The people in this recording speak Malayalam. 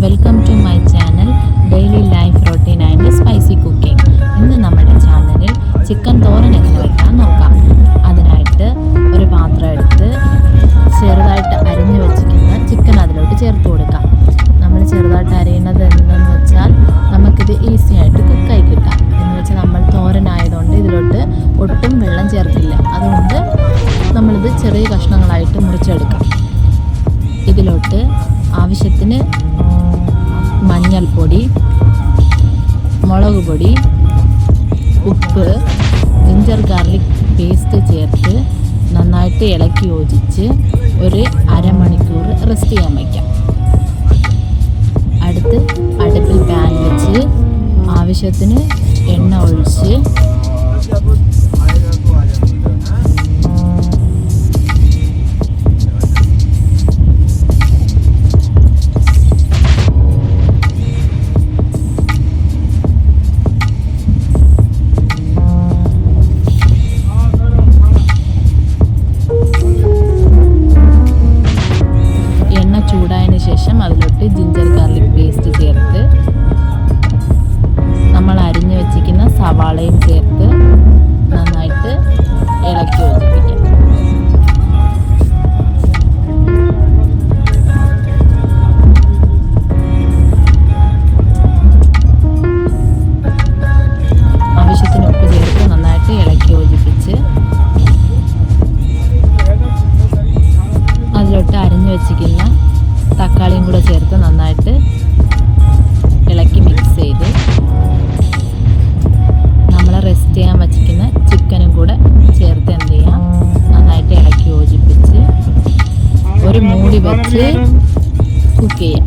Welcome to my channel daily life routine and spicy cooking. ഇന്ന് നമ്മുടെ ചാനലിൽ ചിക്കൻ തോരൻ എങ്ങനെ വയ്ക്കാൻ നോക്കാം. അതിനായിട്ട് ഒരു പാത്രം എടുത്ത് ചെറുതായിട്ട് അരിഞ്ഞു വെച്ചിരിക്കുന്ന ചിക്കൻ അതിലോട്ട് ചേർത്ത് കൊടുക്കാം. നമ്മൾ ചെറുതായിട്ട് അരിയുന്നത് എന്തെന്ന് വെച്ചാൽ നമുക്കിത് ഈസി ആയിട്ട് കുക്കായി കിട്ടാം. എന്ന് വെച്ചാൽ നമ്മൾ തോരനായതുകൊണ്ട് ഇതിലോട്ട് ഒട്ടും വെള്ളം ചേർക്കില്ല. അതുകൊണ്ട് നമ്മളിത് ചെറിയ കഷ്ണങ്ങളായിട്ട് മുറിച്ചെടുക്കാം. ഇതിലോട്ട് ആവശ്യത്തിന് മഞ്ഞൾപ്പൊടി, മുളക് പൊടി, ഉപ്പ്, ജിഞ്ചർ ഗാർലിക് പേസ്റ്റ് ചേർത്ത് നന്നായിട്ട് ഇളക്കി യോജിച്ച് ഒരു അരമണിക്കൂർ റെസ്റ്റ് ചെയ്യാൻ വയ്ക്കാം. അടുത്ത് അടുപ്പിൽ പാൻ വെച്ച് ആവശ്യത്തിന് എണ്ണ ഒഴിച്ച് ചൂടായതിന് ശേഷം അതിലോട്ട് ജിഞ്ചർ ഗാർലിക് പേസ്റ്റ് ചേർത്ത് നമ്മൾ അരിഞ്ഞു വെച്ചിരിക്കുന്ന സവാളയും ചേർത്ത് നന്നായിട്ട് ഇളക്കി യോജിപ്പിക്കാം. ആവശ്യത്തിന് ഉപ്പ് ചേർത്ത് നന്നായിട്ട് ഇളക്കി യോജിപ്പിച്ച് അതിലോട്ട് അരിഞ്ഞു വെച്ചിരിക്കുന്ന തക്കാളിയും കൂടെ ചേർത്ത് നന്നായിട്ട് ഇളക്കി മിക്സ് ചെയ്ത് നമ്മൾ റെസ്റ്റ് ചെയ്യാൻ വച്ചിരിക്കുന്ന ചിക്കനും കൂടെ ചേർത്ത് എന്ത് ചെയ്യാം, നന്നായിട്ട് ഇളക്കി യോജിപ്പിച്ച് ഒരു മൂടി വെച്ച് കുക്ക് ചെയ്യാം.